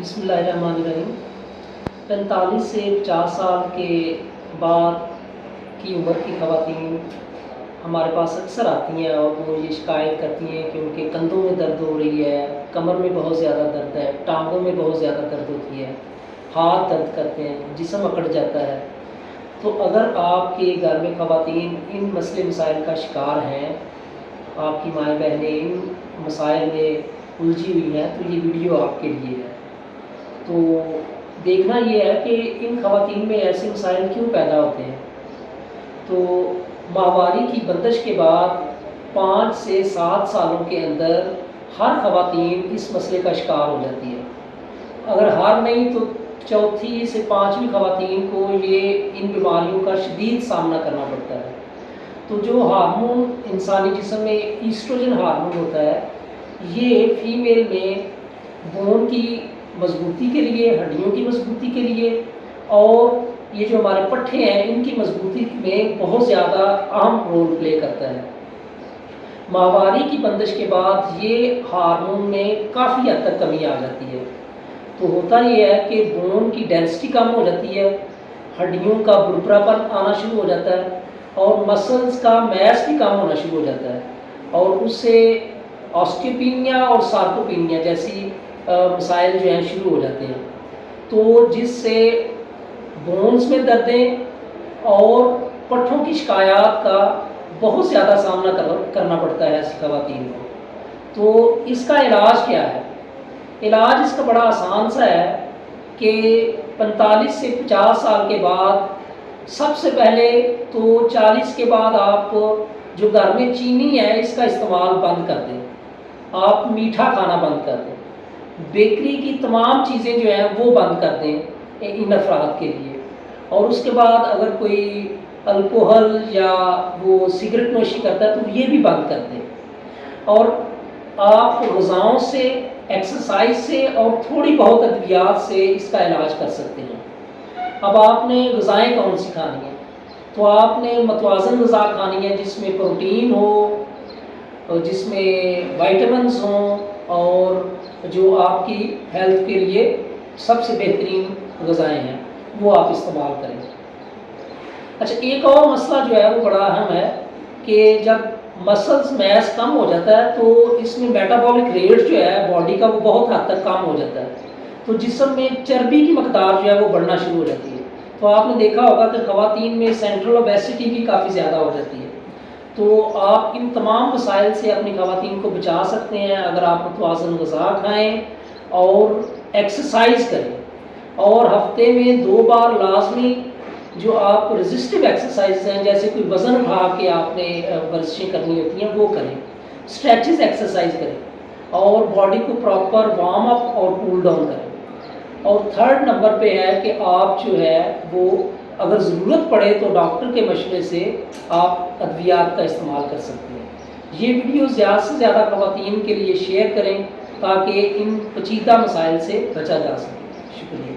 بسم اللہ الرحمن الرحیم۔ 45 سے 50 سال کے بعد کی عمر کی خواتین ہمارے پاس اکثر آتی ہیں اور وہ یہ شکایت کرتی ہیں کہ ان کے کندھوں میں درد ہو رہی ہے، کمر میں بہت زیادہ درد ہے، ٹانگوں میں بہت زیادہ درد ہوتی ہے، ہاتھ درد کرتے ہیں، جسم اکڑ جاتا ہے۔ تو اگر آپ کے گھر میں خواتین ان مسئلے مسائل کا شکار ہیں، آپ کی مائیں بہنیں ان مسائل میں الجھی ہوئی ہیں، تو یہ ویڈیو آپ کے لیے ہے۔ تو دیکھنا یہ ہے کہ ان خواتین میں ایسے مسائل کیوں پیدا ہوتے ہیں۔ تو ماہواری کی بندش کے بعد 5 سے 7 سالوں کے اندر ہر خواتین اس مسئلے کا شکار ہو جاتی ہے۔ اگر ہر نہیں تو چوتھی سے 5ویں خواتین کو یہ ان بیماریوں کا شدید سامنا کرنا پڑتا ہے۔ تو جو ہارمون انسانی جسم میں ایسٹروجن ہارمون ہوتا ہے، یہ فیمیل میں بون کی مضبوطی کے لیے، ہڈیوں کی مضبوطی کے لیے اور یہ جو ہمارے پٹھے ہیں ان کی مضبوطی میں بہت زیادہ اہم رول پلے کرتا ہے۔ ماہواری کی بندش کے بعد یہ ہارمون میں کافی حد تک کمی آ جاتی ہے۔ تو ہوتا یہ ہے کہ بون کی ڈینسٹی کم ہو جاتی ہے، ہڈیوں کا بھربھرا پن آنا شروع ہو جاتا ہے اور مسلز کا میس بھی کم ہونا شروع ہو جاتا ہے، اور اس سے آسٹیوپینیا اور سارکوپینیا جیسی مسائل جو ہیں شروع ہو جاتے ہیں۔ تو جس سے بونز میں دردیں اور پٹھوں کی شکایات کا بہت زیادہ سامنا کرنا پڑتا ہے ایسی خواتین کو۔ تو اس کا علاج کیا ہے؟ علاج اس کا بڑا آسان سا ہے کہ 45 سے 50 سال کے بعد سب سے پہلے تو 40 کے بعد آپ جو گھر میں چینی ہے اس کا استعمال بند کر دیں، آپ میٹھا کھانا بند کر دیں، بیکری کی تمام چیزیں جو ہیں وہ بند کر دیں ان افراد کے لیے۔ اور اس کے بعد اگر کوئی الکوہل یا وہ سگریٹ نوشی کرتا ہے تو یہ بھی بند کر دیں، اور آپ غذاؤں سے، ایکسرسائز سے اور تھوڑی بہت ادویات سے اس کا علاج کر سکتے ہیں۔ اب آپ نے غذائیں کون سی کھانی ہیں؟ تو آپ نے متوازن غذا کھانی ہے جس میں پروٹین ہو اور جس میں وائٹامنز ہوں اور جو آپ کی ہیلتھ کے لیے سب سے بہترین غذائیں ہیں وہ آپ استعمال کریں۔ اچھا، ایک اور مسئلہ جو ہے وہ بڑا اہم ہے کہ جب مسلز میس کم ہو جاتا ہے تو اس میں میٹابولک ریٹ جو ہے باڈی کا وہ بہت حد تک کم ہو جاتا ہے، تو جسم میں چربی کی مقدار جو ہے وہ بڑھنا شروع ہو جاتی ہے۔ تو آپ نے دیکھا ہوگا کہ خواتین میں سینٹرل اوبیسٹی بھی کافی زیادہ ہو جاتی ہے۔ تو آپ ان تمام مسائل سے اپنی خواتین کو بچا سکتے ہیں اگر آپ متوازن غذا کھائیں اور ایکسرسائز کریں، اور ہفتے میں 2 بار لازمی جو آپ ریزسٹیو ایکسرسائز ہیں جیسے کوئی وزن اٹھا کے آپ نے ورزشیں کرنی ہوتی ہیں وہ کریں، اسٹریچز ایکسرسائز کریں اور باڈی کو پراپر وارم اپ اور کول ڈاؤن کریں۔ اور 3rd نمبر پہ ہے کہ آپ جو ہے وہ اگر ضرورت پڑے تو ڈاکٹر کے مشورے سے آپ ادویات کا استعمال کر سکتے ہیں۔ یہ ویڈیو زیادہ سے زیادہ خواتین کے لیے شیئر کریں تاکہ ان پیچیدہ مسائل سے بچا جا سکے۔ شکریہ۔